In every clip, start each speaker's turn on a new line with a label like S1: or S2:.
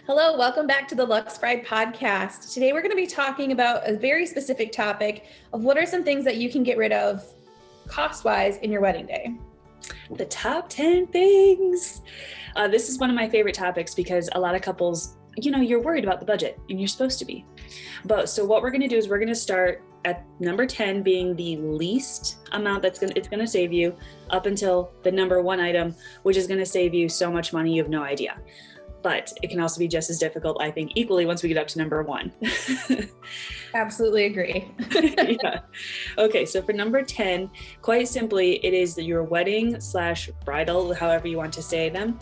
S1: Hello, welcome back to the Lux Bride podcast. Today we're going to be talking about a very specific topic of what are some things that you can get rid of cost-wise in your wedding day.
S2: The top 10 things. This is one of my favorite topics because a lot of couples, you're worried about the budget and you're supposed to be. So what we're going to do is we're going to start at number 10 being the least amount it's going to save you up until the number one item, which is going to save you so much money you have no idea. But it can also be just as difficult, I think, equally once we get up to number one.
S1: Absolutely agree.
S2: Yeah. Okay, so for number 10, quite simply, it is your wedding/bridal, however you want to say them,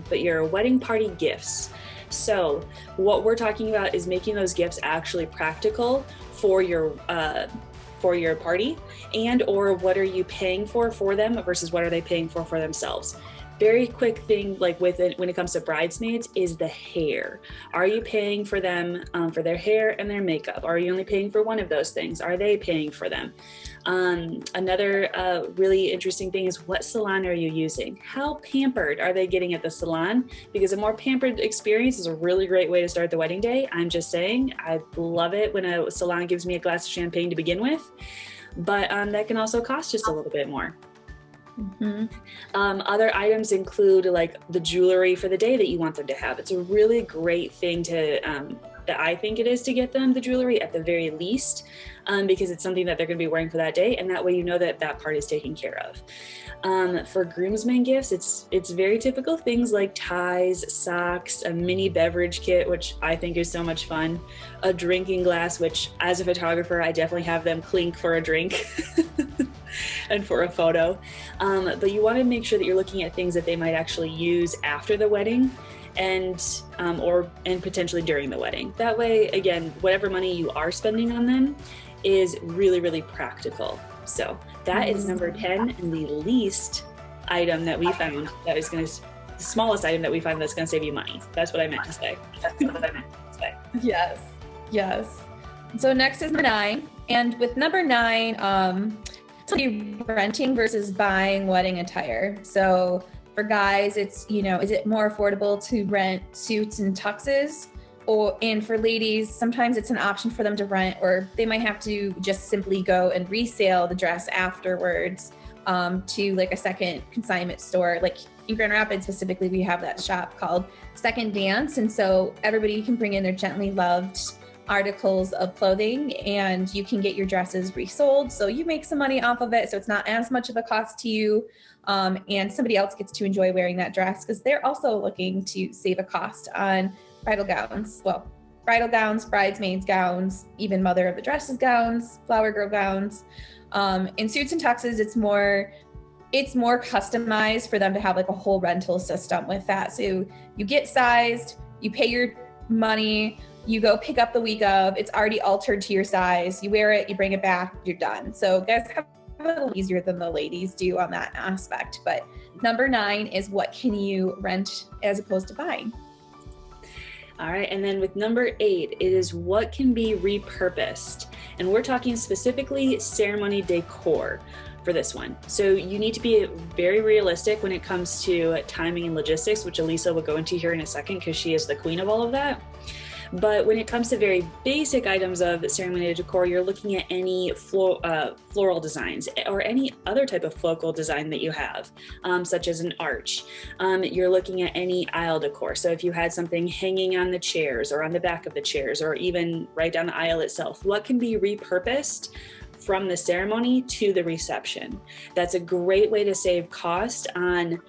S2: but your wedding party gifts. So what we're talking about is making those gifts actually practical for your party, and or what are you paying for them versus what are they paying for themselves. Very quick thing, like with it when it comes to bridesmaids, is the hair. Are you paying for them for their hair and their makeup? Are you only paying for one of those things? Are they paying for them? Another really interesting thing is, what salon are you using? How pampered are they getting at the salon? Because a more pampered experience is a really great way to start the wedding day. I'm just saying, I love it when a salon gives me a glass of champagne to begin with, but that can also cost just a little bit more.
S1: Mm-hmm.
S2: Other items include like the jewelry for the day that you want them to have. It's a really great thing that I think it is to get them the jewelry at the very least, because it's something that they're going to be wearing for that day, and that way you know that part is taken care of. For groomsmen gifts, it's very typical things like ties, socks, a mini beverage kit, which I think is so much fun, a drinking glass, which as a photographer I definitely have them clink for a drink and for a photo, but you want to make sure that you're looking at things that they might actually use after the wedding and potentially during the wedding. That way, again, whatever money you are spending on them is really, really practical. So that is number 10, and the least item that we found that is the smallest item that we find that's going to save you money. That's what I meant to say.
S1: Yes. So next is number 9, and with number 9, it's renting versus buying wedding attire. So for guys, it's, is it more affordable to rent suits and tuxes? And for ladies, sometimes it's an option for them to rent, or they might have to just simply go and resale the dress afterwards to like a second consignment store. Like in Grand Rapids specifically, we have that shop called Second Dance. And so everybody can bring in their gently loved articles of clothing and you can get your dresses resold. So you make some money off of it. So it's not as much of a cost to you. And somebody else gets to enjoy wearing that dress because they're also looking to save a cost on bridal gowns. Well, bridal gowns, bridesmaids gowns, even mother of the dresses gowns, flower girl gowns. In suits and tuxes, it's more customized for them to have like a whole rental system with that. So you get sized, you pay your money, you go pick up the week of, it's already altered to your size, you wear it, you bring it back, you're done. So guys have a little easier than the ladies do on that aspect. But number 9 is, what can you rent as opposed to buying?
S2: All right, and then with number 8, it is what can be repurposed. And we're talking specifically ceremony decor for this one. So you need to be very realistic when it comes to timing and logistics, which Elisa will go into here in a second because she is the queen of all of that. But when it comes to very basic items of ceremony decor, you're looking at any floral designs or any other type of focal design that you have, such as an arch. You're looking at any aisle decor. So if you had something hanging on the chairs or on the back of the chairs or even right down the aisle itself, what can be repurposed from the ceremony to the reception? That's a great way to save cost on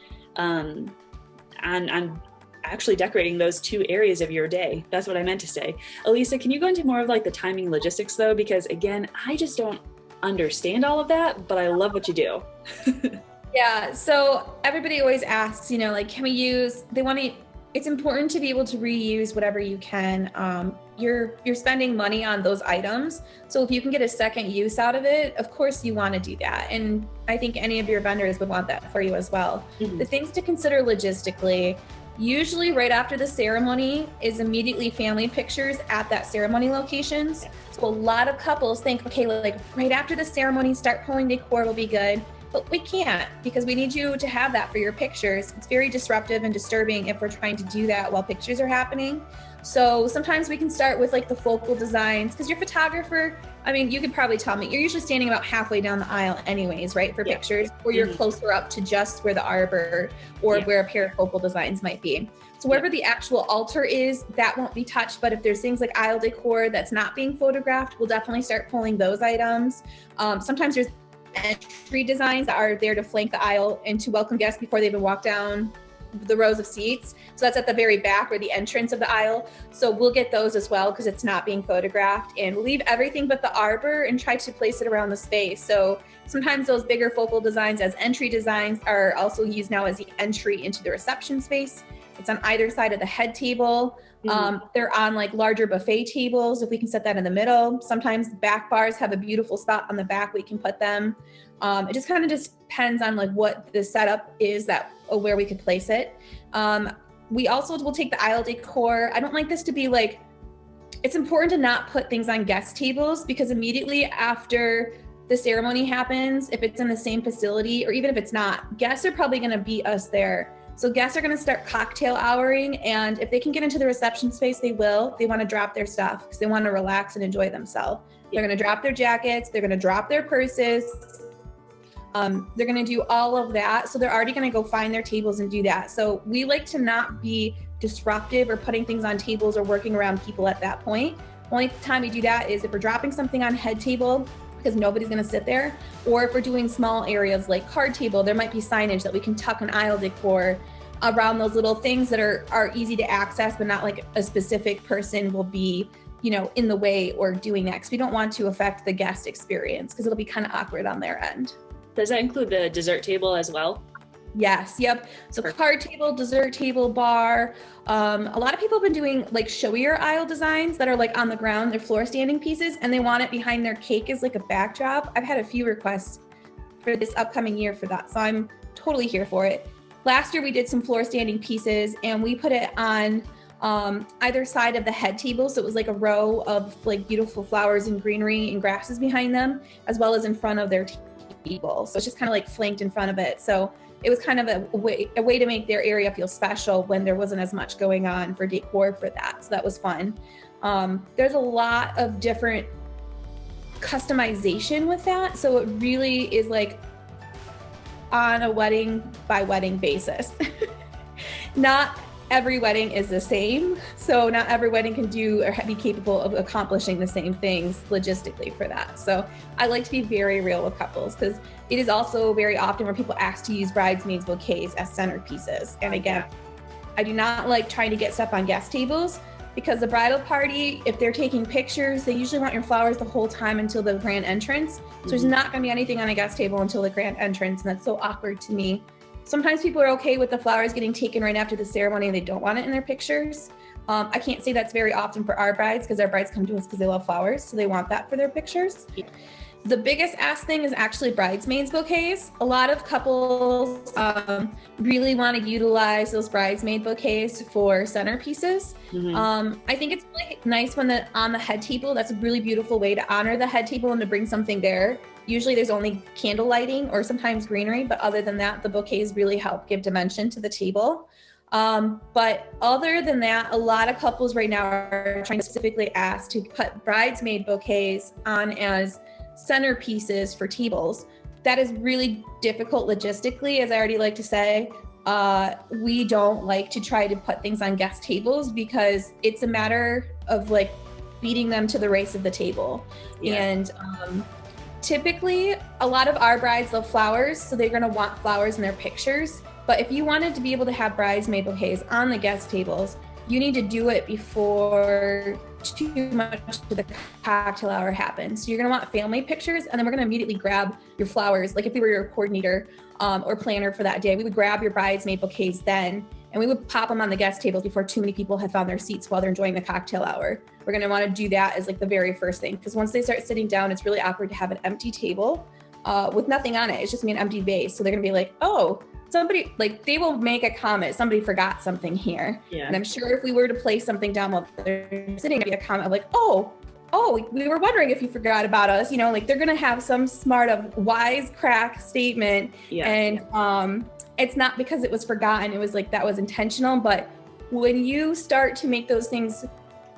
S2: actually decorating those two areas of your day. That's what I meant to say. Elisa, can you go into more of like the timing and logistics though? Because again, I just don't understand all of that, but I love what you do.
S1: Yeah. So everybody always asks, like, can we use, it's important to be able to reuse whatever you can. You're spending money on those items. So if you can get a second use out of it, of course you want to do that. And I think any of your vendors would want that for you as well. Mm-hmm. The things to consider logistically, usually right after the ceremony is immediately family pictures at that ceremony locations. So a lot of couples think, okay, like right after the ceremony, start pulling decor will be good. but we can't because we need you to have that for your pictures. It's very disruptive and disturbing if we're trying to do that while pictures are happening. So sometimes we can start with like the focal designs, because your photographer, I mean, you could probably tell me, you're usually standing about halfway down the aisle anyways, right, for pictures, or you're closer up to just where the arbor or where a pair of focal designs might be. So wherever the actual altar is, that won't be touched. But if there's things like aisle decor that's not being photographed, we'll definitely start pulling those items. Sometimes there's entry designs that are there to flank the aisle and to welcome guests before they even walk down the rows of seats. So that's at the very back or the entrance of the aisle. So we'll get those as well because it's not being photographed, and we'll leave everything but the arbor and try to place it around the space. So sometimes those bigger focal designs as entry designs are also used now as the entry into the reception space. It's on either side of the head table. They're on like larger buffet tables if we can set that in the middle. Sometimes back bars have a beautiful spot on the back we can put them. It just kind of depends on like what the setup is that or where we could place it. We also will take the aisle decor. I don't like this to be like, it's important to not put things on guest tables because immediately after the ceremony happens, if it's in the same facility or even if it's not, guests are probably going to beat us there. So guests are going to start cocktail houring, and if they can get into the reception space, they will. They want to drop their stuff because they want to relax and enjoy themselves. They're going to drop their jackets. They're going to drop their purses. They're going to do all of that. So they're already going to go find their tables and do that. So we like to not be disruptive or putting things on tables or working around people at that point. Only time we do that is if we're dropping something on head table because nobody's going to sit there, or if we're doing small areas like card table, there might be signage that we can tuck an aisle decor around those little things that are easy to access, but not like a specific person will be, you know, in the way or doing that, because we don't want to affect the guest experience because it'll be kind of awkward on their end.
S2: Does that include the dessert table as well?
S1: Yes. Yep. So card table, dessert table, bar. A lot of people have been doing like showier aisle designs that are like on the ground. They're floor standing pieces and they want it behind their cake as like a backdrop. I've had a few requests for this upcoming year for that. So I'm totally here for it. Last year we did some floor standing pieces and we put it on either side of the head table. So it was like a row of like beautiful flowers and greenery and grasses behind them, as well as in front of their table. So it's just kind of like flanked in front of it. So it was kind of a way to make their area feel special when there wasn't as much going on for decor for that. So that was fun. There's a lot of different customization with that. So it really is like on a wedding by wedding basis. Not every wedding is the same. So not every wedding can do or be capable of accomplishing the same things logistically for that. So I like to be very real with couples because it is also very often where people ask to use bridesmaids bouquets as centerpieces. And again, I do not like trying to get stuff on guest tables because the bridal party, if they're taking pictures, they usually want your flowers the whole time until the grand entrance. So there's not going to be anything on a guest table until the grand entrance. And that's so awkward to me. Sometimes people are okay with the flowers getting taken right after the ceremony and they don't want it in their pictures. I can't say that's very often for our brides because our brides come to us because they love flowers. So they want that for their pictures. The biggest ask thing is actually bridesmaids bouquets. A lot of couples really want to utilize those bridesmaid bouquets for centerpieces. I think it's really nice when on the head table, that's a really beautiful way to honor the head table and to bring something there. Usually there's only candle lighting or sometimes greenery, but other than that, the bouquets really help give dimension to the table. But other than that, a lot of couples right now are trying to specifically ask to put bridesmaid bouquets on as centerpieces for tables. That is really difficult logistically, as I already like to say. We don't like to try to put things on guest tables because it's a matter of like beating them to the race of the table. And typically a lot of our brides love flowers, so they're going to want flowers in their pictures. But if you wanted to be able to have bridesmaid bouquets on the guest tables, you need to do it before too much of the cocktail hour happens. So you're going to want family pictures, and then we're going to immediately grab your flowers. Like if we were your coordinator or planner for that day, we would grab your bridesmaid bouquets then, and we would pop them on the guest tables before too many people have found their seats while they're enjoying the cocktail hour. We're going to want to do that as like the very first thing, because once they start sitting down, it's really awkward to have an empty table with nothing on it. It's just an empty vase. So they're going to be like, oh, somebody, like they will make a comment, somebody forgot something here. And I'm sure if we were to place something down while they're sitting, it'd be a comment of like, oh, oh, we were wondering if you forgot about us, you know, like they're going to have some smart of wise crack statement.
S2: Yeah.
S1: And it's not because it was forgotten. It was like, that was intentional. But when you start to make those things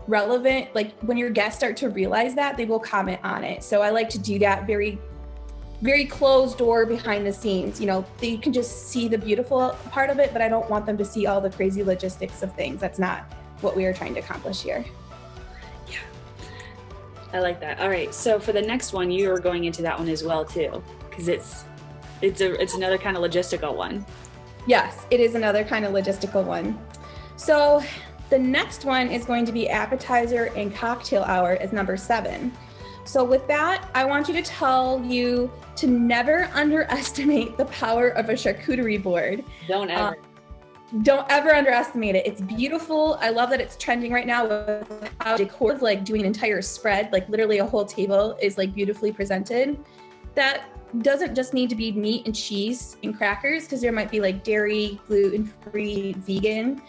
S1: relevant, like when your guests start to realize that, they will comment on it. So I like to do that very, very closed door behind the scenes. You know, they can just see the beautiful part of it, but I don't want them to see all the crazy logistics of things. That's not what we are trying to accomplish here.
S2: Yeah, I like that. All right, so for the next one, you are going into that one as well too, because it's another kind of logistical one.
S1: Yes, it is another kind of logistical one. So the next one is going to be appetizer and cocktail hour as number 7. So with that, I want you to tell you to never underestimate the power of a charcuterie board.
S2: Don't ever.
S1: Don't ever underestimate it. It's beautiful. I love that it's trending right now with how Decor is like doing an entire spread, like literally a whole table is like beautifully presented. That doesn't just need to be meat and cheese and crackers, because there might be like dairy, gluten-free, vegan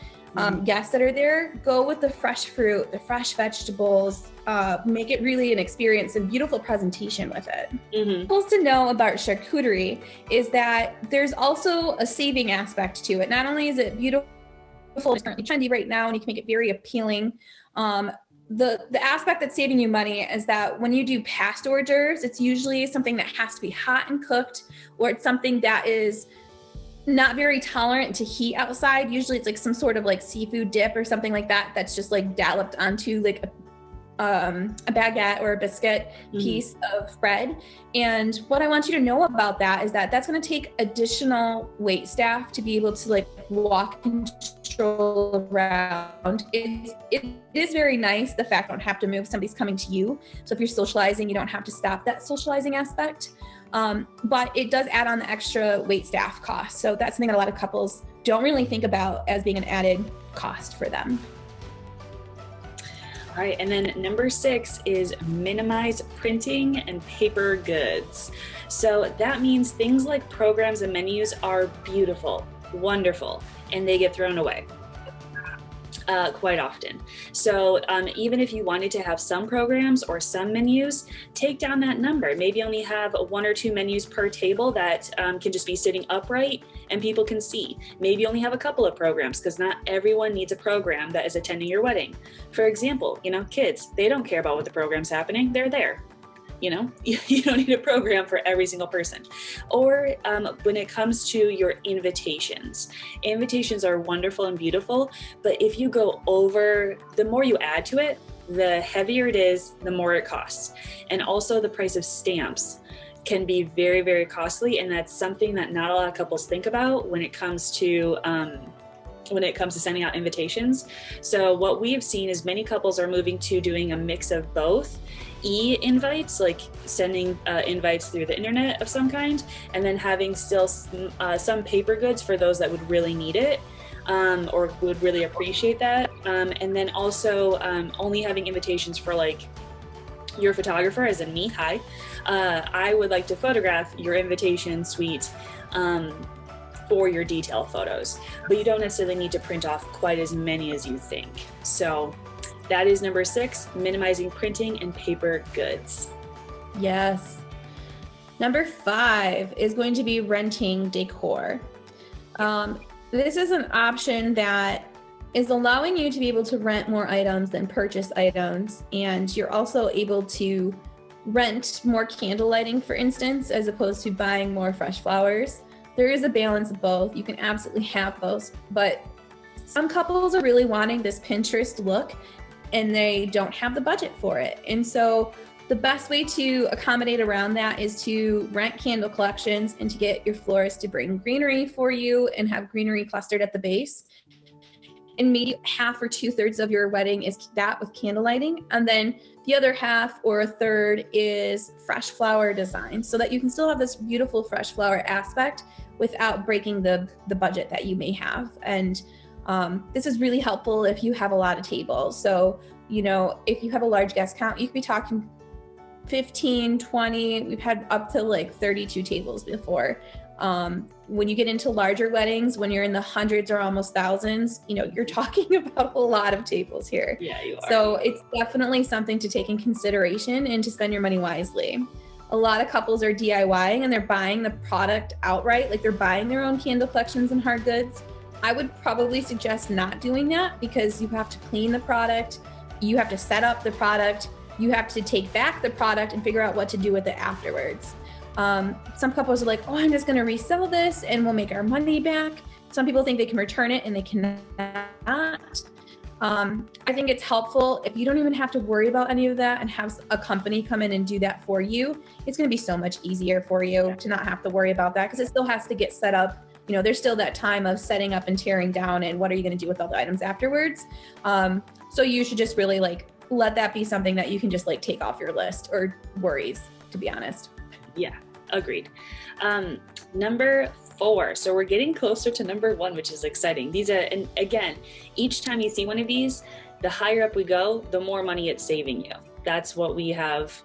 S1: guests that are there. Go with the fresh fruit, the fresh vegetables, make it really an experience and beautiful presentation with it. Supposed to know about charcuterie is that there's also a saving aspect to it. Not only is it beautiful, it's currently trendy right now, and you can make it very appealing. The aspect that's saving you money is that when you do past hors d'oeuvres, it's usually something that has to be hot and cooked, or it's something that is not very tolerant to heat outside. Usually it's like some sort of like seafood dip or something like that that's just like dolloped onto like a baguette or a biscuit piece of bread. And what I want you to know about that is that that's going to take additional wait staff to be able to like walk and stroll around. It is very nice, the fact you don't have to move, somebody's coming to you. So if you're socializing, you don't have to stop that socializing aspect. But it does add on the extra wait staff cost. So that's something that a lot of couples don't really think about as being an added cost for them.
S2: All right, and then number 6 is minimize printing and paper goods. So that means things like programs and menus are beautiful, wonderful, and they get thrown away quite often. So even if you wanted to have some programs or some menus, take down that number. Maybe only have 1 or 2 menus per table that can just be sitting upright and people can see. Maybe only have a couple of programs, because not everyone needs a program that is attending your wedding. For example, you know, kids, they don't care about what the program's happening. They're there. You know, you don't need a program for every single person. Or when it comes to your invitations are wonderful and beautiful, but if you go over, the more you add to it, the heavier it is, the more it costs. And also the price of stamps can be very, very costly. And that's something that not a lot of couples think about when it comes to sending out invitations. So what we've seen is many couples are moving to doing a mix of both. E-invites, like sending invites through the internet of some kind, and then having still some paper goods for those that would really need it or would really appreciate that. And then also only having invitations for like your photographer, as in me, hi. I would like to photograph your invitation suite for your detail photos, but you don't necessarily need to print off quite as many as you think. So that is number 6, minimizing printing and paper goods.
S1: Yes. Number 5 is going to be renting decor. This is an option that is allowing you to be able to rent more items than purchase items. And you're also able to rent more candle lighting, for instance, as opposed to buying more fresh flowers. There is a balance of both. You can absolutely have those, but some couples are really wanting this Pinterest look and they don't have the budget for it. And so the best way to accommodate around that is to rent candle collections and to get your florist to bring greenery for you and have greenery clustered at the base. And maybe half or 2/3 of your wedding is that with candle lighting. And then the other half or a third is fresh flower design, so that you can still have this beautiful fresh flower aspect without breaking the budget that you may have. And this is really helpful if you have a lot of tables. So, you know, if you have a large guest count, you could be talking 15, 20, we've had up to like 32 tables before. When you get into larger weddings, when you're in the hundreds or almost thousands, you're talking about a lot of tables here.
S2: Yeah, you are.
S1: So it's definitely something to take in consideration and to spend your money wisely. A lot of couples are DIYing and they're buying the product outright, like they're buying their own candle collections and hard goods. I would probably suggest not doing that because you have to clean the product, you have to set up the product, you have to take back the product and figure out what to do with it afterwards. Some couples are like, oh, I'm just going to resell this and we'll make our money back. Some people think they can return it and they cannot. I think it's helpful if you don't even have to worry about any of that and have a company come in and do that for you. It's going to be so much easier for you to not have to worry about that because it still has to get set up. There's still that time of setting up and tearing down and what are you going to do with all the items afterwards. So you should just really let that be something that you can just take off your list or worries, to be honest.
S2: Yeah, agreed. Number 4. So we're getting closer to number 1, which is exciting. These are, and again, each time you see one of these, the higher up we go, the more money it's saving you. That's what we have.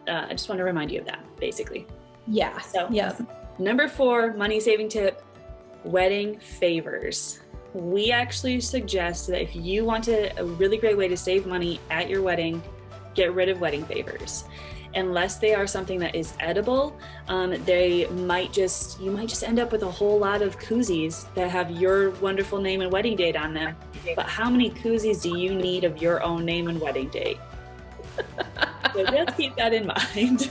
S2: I just want to remind you of that, basically.
S1: Yeah.
S2: So
S1: yeah.
S2: Number 4, money saving tip, wedding favors. We actually suggest that if you want a really great way to save money at your wedding, get rid of wedding favors. Unless they are something that is edible, you might just end up with a whole lot of koozies that have your wonderful name and wedding date on them. But how many koozies do you need of your own name and wedding date? So just keep that in mind.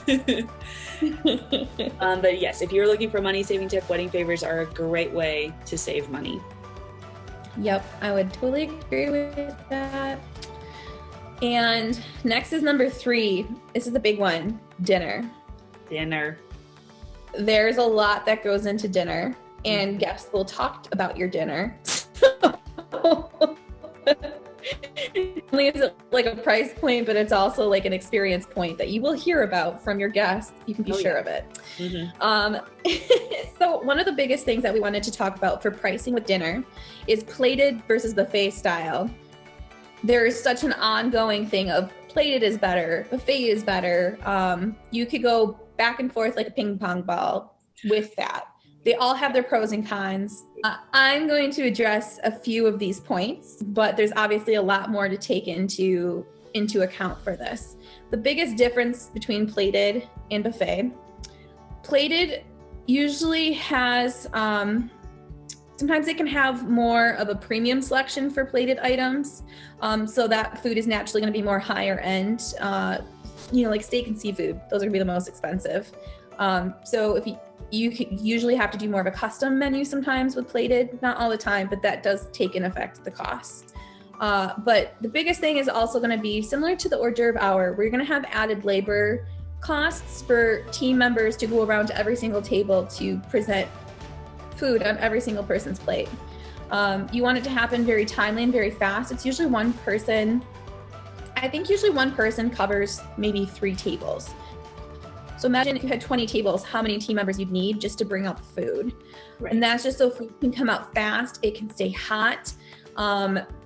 S2: But yes, if you're looking for a money saving tip, wedding favors are a great way to save money.
S1: Yep, I would totally agree with that. And next is number 3. This is the big one, dinner. There's a lot that goes into dinner, and guests will talk about your dinner. Only is it a price point, but it's also an experience point that you will hear about from your guests. You can be sure of it. Mm-hmm. So one of the biggest things that we wanted to talk about for pricing with dinner is plated versus buffet style. There is such an ongoing thing of plated is better, buffet is better. You could go back and forth like a ping pong ball with that. They all have their pros and cons. I'm going to address a few of these points, but there's obviously a lot more to take into account for this. The biggest difference between plated and buffet, plated usually has, sometimes they can have more of a premium selection for plated items. So that food is naturally going to be more higher end, like steak and seafood. Those are going to be the most expensive. So if you usually have to do more of a custom menu sometimes with plated, not all the time, but that does take in effect the cost. But the biggest thing is also going to be similar to the hors d'oeuvre hour, where you're going to have added labor costs for team members to go around to every single table to present food on every single person's plate. You want it to happen very timely and very fast. It's usually one person. I think usually one person covers maybe 3 tables. So imagine if you had 20 tables, how many team members you'd need just to bring out the food. Right. And that's just so food can come out fast. It can stay hot.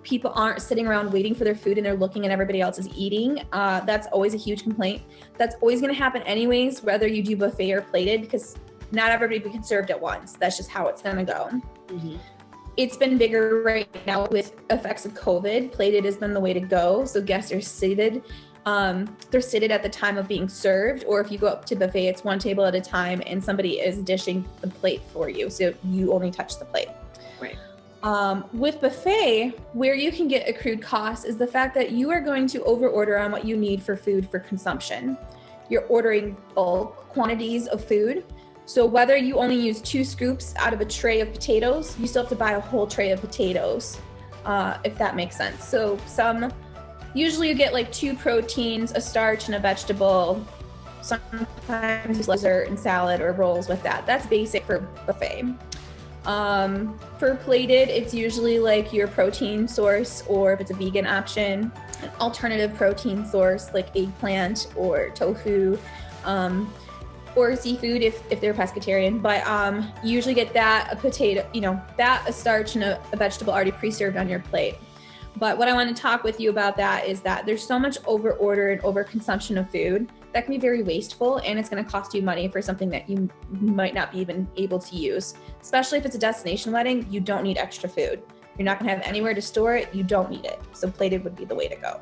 S1: People aren't sitting around waiting for their food and they're looking at everybody else's eating. That's always a huge complaint. That's always going to happen anyways, whether you do buffet or plated, because not everybody can be served at once. That's just how it's going to go. Mm-hmm. It's been bigger right now with effects of COVID. Plated has been the way to go. So guests are seated. They're seated at the time of being served, or if you go up to buffet, it's one table at a time and somebody is dishing the plate for you. So you only touch the plate. Right. With buffet, where you can get accrued costs is the fact that you are going to over order on what you need for food for consumption. You're ordering bulk quantities of food. So whether you only use 2 scoops out of a tray of potatoes, you still have to buy a whole tray of potatoes, if that makes sense. So usually you get 2 proteins, a starch, and a vegetable. Sometimes dessert and salad or rolls with that. That's basic for buffet. For plated, it's usually your protein source, or if it's a vegan option, an alternative protein source like eggplant or tofu, or seafood if they're pescatarian. But you usually get that, a potato, a starch and a vegetable already pre-served on your plate. But what I want to talk with you about that is that there's so much over order and over consumption of food that can be very wasteful, and it's going to cost you money for something that you might not be even able to use. Especially if it's a destination wedding, you don't need extra food. You're not going to have anywhere to store it. You don't need it. So plated would be the way to go.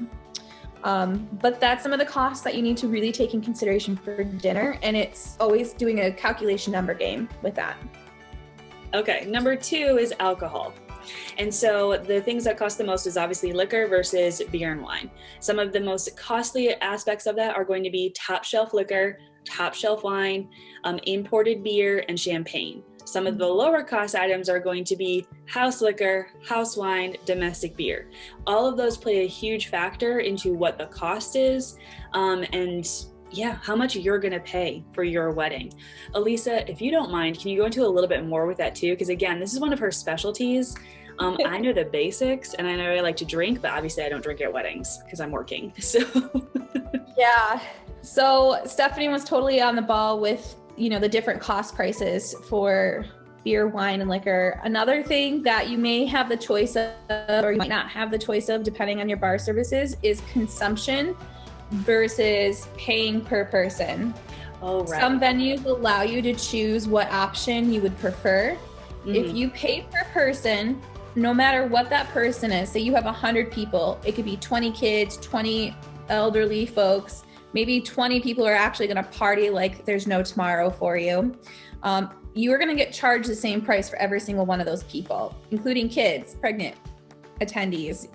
S1: But that's some of the costs that you need to really take in consideration for dinner. And it's always doing a calculation number game with that.
S2: Okay, number 2 is alcohol. And so the things that cost the most is obviously liquor versus beer and wine. Some of the most costly aspects of that are going to be top shelf liquor, top shelf wine, imported beer, and champagne. Some of the lower cost items are going to be house liquor, house wine, domestic beer. All of those play a huge factor into what the cost is, and how much you're going to pay for your wedding. Elisa, if you don't mind, can you go into a little bit more with that too? Because again, this is one of her specialties. I know the basics, and I know I like to drink, but obviously I don't drink at weddings because I'm working. So
S1: yeah. So Stephanie was totally on the ball with, the different cost prices for beer, wine, and liquor. Another thing that you may have the choice of, or you might not have the choice of, depending on your bar services, is consumption versus paying per person.
S2: Oh, right.
S1: Some venues allow you to choose what option you would prefer. Mm-hmm. If you pay per person, no matter what that person is, say you have 100 people, it could be 20 kids, 20 elderly folks, maybe 20 people are actually going to party like there's no tomorrow for you. You are going to get charged the same price for every single one of those people, including kids, pregnant attendees.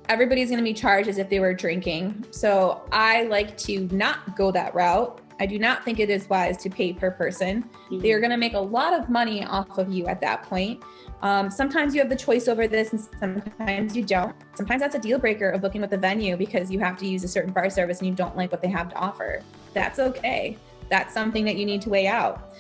S1: Everybody's going to be charged as if they were drinking. So I like to not go that route. I do not think it is wise to pay per person. Mm-hmm. They're going to make a lot of money off of you at that point. Sometimes you have the choice over this and sometimes you don't. Sometimes that's a deal breaker of booking with the venue because you have to use a certain bar service and you don't like what they have to offer. That's okay. That's something that you need to weigh out.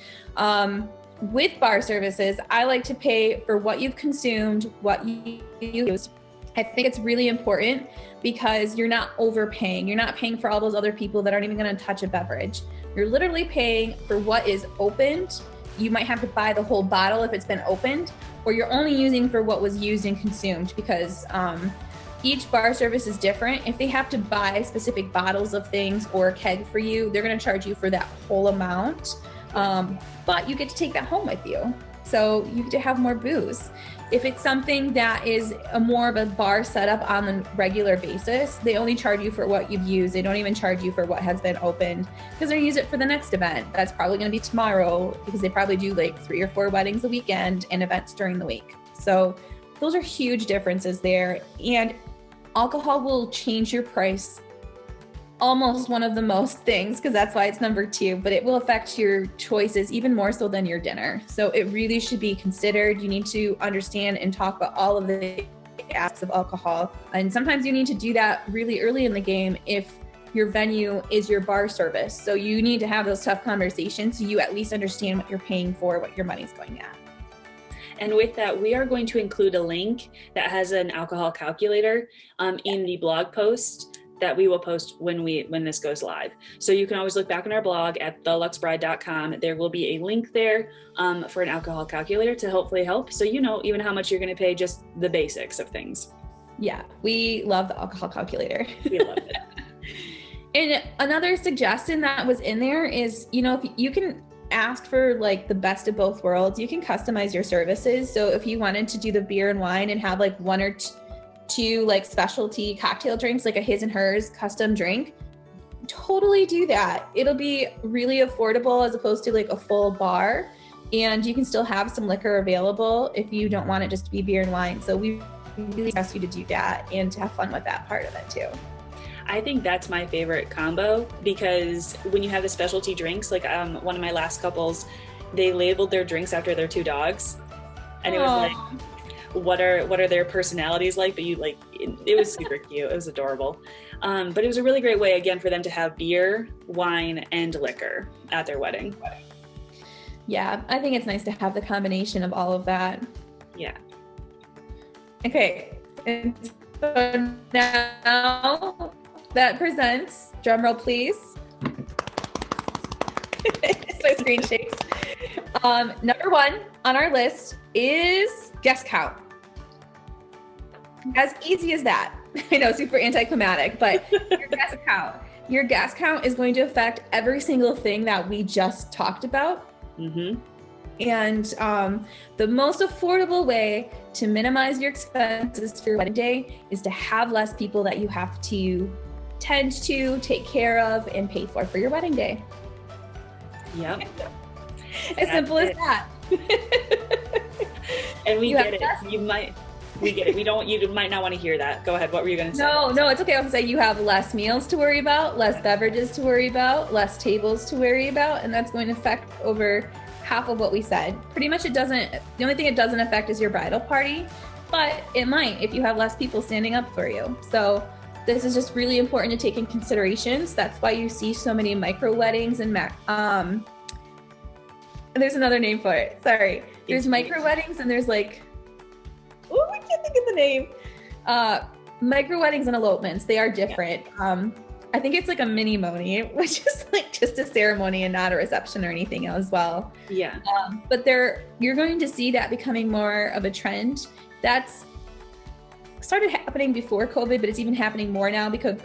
S1: With bar services, I like to pay for what you've consumed, what you used. I think it's really important because you're not overpaying. You're not paying for all those other people that aren't even going to touch a beverage. You're literally paying for what is opened. You might have to buy the whole bottle if it's been opened, or you're only using for what was used and consumed because each bar service is different. If they have to buy specific bottles of things or a keg for you, they're going to charge you for that whole amount. But you get to take that home with you. So you get to have more booze. If it's something that is more of a bar setup on a regular basis, they only charge you for what you've used. They don't even charge you for what has been opened because they're going to use it for the next event. That's probably going to be tomorrow because they probably do like 3 or 4 weddings a weekend and events during the week. So those are huge differences there. And alcohol will change your price almost one of the most things because that's why it's number 2, but it will affect your choices even more so than your dinner. So it really should be considered. You need to understand and talk about all of the aspects of alcohol. And sometimes you need to do that really early in the game if your venue is your bar service. So you need to have those tough conversations so you at least understand what you're paying for, what your money's going at.
S2: And with that, we are going to include a link that has an alcohol calculator in the blog post that we will post when this goes live. So you can always look back on our blog at theluxbride.com. There will be a link there for an alcohol calculator to hopefully help. So you know even how much you're going to pay, just the basics of things.
S1: Yeah, we love the alcohol calculator.
S2: We love it.
S1: And another suggestion that was in there is, if you can ask for like the best of both worlds, you can customize your services. So if you wanted to do the beer and wine and have like 1 or 2 like specialty cocktail drinks, like a his and hers custom drink, totally do that. It'll be really affordable as opposed to like a full bar, and you can still have some liquor available if you don't want it just to be beer and wine. So we really ask you to do that and to have fun with that part of it too.
S2: I think that's my favorite combo because when you have the specialty drinks, like one of my last couples, they labeled their drinks after their 2 dogs, and it was like, what are their personalities like? But it was super cute. It was adorable. But it was a really great way, again, for them to have beer, wine, and liquor at their wedding.
S1: Yeah, I think it's nice to have the combination of all of that.
S2: Yeah.
S1: Okay. And so now that presents, drum roll please. My screen shakes. Number 1 on our list is guest count. As easy as that. I know, super anticlimactic, but your guest count. your gas count is going to affect every single thing that we just talked about. And the most affordable way to minimize your expenses for your wedding day is to have less people that you have to tend to, take care of, and pay for your wedding day.
S2: Yep.
S1: As simple as that.
S2: And we get it. We get it. You might not want to hear that. Go ahead. What were you going to say?
S1: No, it's okay. I was going to say you have less meals to worry about, less beverages to worry about, less tables to worry about, and that's going to affect over half of what we said. Pretty much the only thing it doesn't affect is your bridal party, but it might if you have less people standing up for you. So this is just really important to take in considerations. That's why you see so many micro weddings and there's another name for it. Sorry. There's micro weddings and there's like, I can't think of the name. Micro weddings and elopements, they are different. I think it's like a mini moni, which is like just a ceremony and not a reception or anything as well.
S2: Yeah.
S1: But you're going to see that becoming more of a trend. That's started happening before COVID, but it's even happening more now because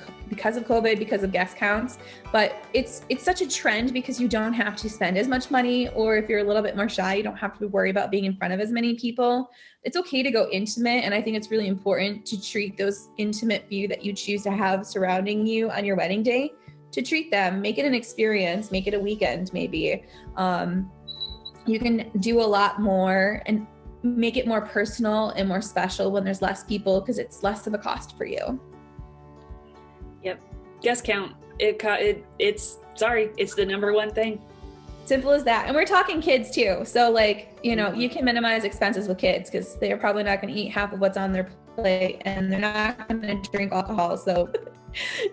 S1: of COVID, because of guest counts. But it's such a trend because you don't have to spend as much money, or if you're a little bit more shy, you don't have to worry about being in front of as many people. It's okay to go intimate, and I think it's really important to treat those intimate few that you choose to have surrounding you on your wedding day, to treat them, make it an experience, make it a weekend maybe. You can do a lot more and make it more personal and more special when there's less people, because it's less of a cost for you.
S2: Yep. Guest count. It's the number one thing.
S1: Simple as that. And we're talking kids too. So like, you can minimize expenses with kids because they're probably not going to eat half of what's on their plate, and they're not going to drink alcohol. So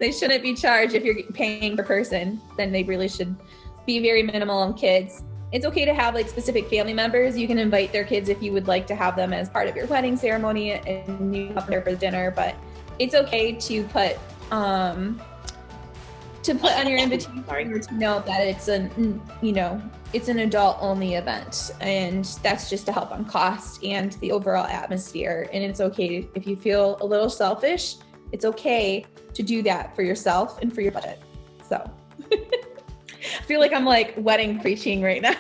S1: they shouldn't be charged if you're paying per person. Then they really should be very minimal on kids. It's okay to have like specific family members. You can invite their kids if you would like to have them as part of your wedding ceremony and you come there for dinner, but it's okay to put on your invitation to know that it's an adult only event, and that's just to help on cost and the overall atmosphere. And it's okay if you feel a little selfish, it's okay to do that for yourself and for your budget. So I feel like I'm like wedding preaching right now.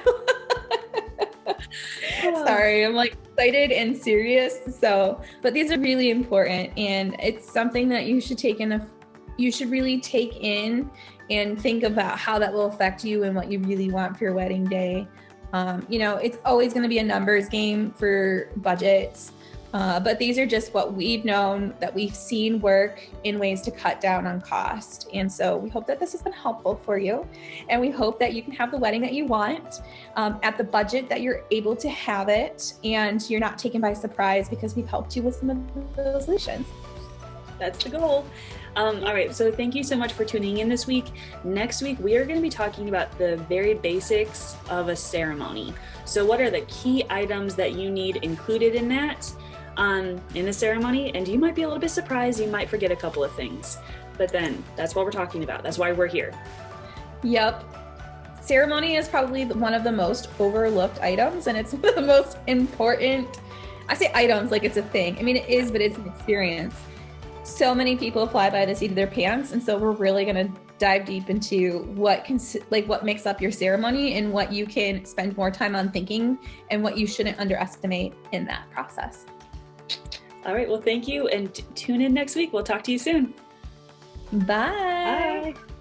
S1: Sorry, I'm like excited and serious. But these are really important, and it's something that you should really take in and think about how that will affect you and what you really want for your wedding day. It's always going to be a numbers game for budgets. But these are just what we've known that we've seen work in ways to cut down on cost. And so we hope that this has been helpful for you. And we hope that you can have the wedding that you want at the budget that you're able to have it. And you're not taken by surprise because we've helped you with some of those solutions.
S2: That's the goal. All right. So thank you so much for tuning in this week. Next week, we are going to be talking about the very basics of a ceremony. So what are the key items that you need included in that? In the ceremony, and you might be a little bit surprised, you might forget a couple of things, but then that's what we're talking about. That's why we're here.
S1: Yep. Ceremony is probably one of the most overlooked items, and it's one of the most important. I say items like it's a thing. I mean, it is, but it's an experience. So many people fly by the seat of their pants, and so we're really going to dive deep into what makes up your ceremony and what you can spend more time on thinking and what you shouldn't underestimate in that process.
S2: All right. Well, thank you. And tune in next week. We'll talk to you soon.
S1: Bye.
S2: Bye.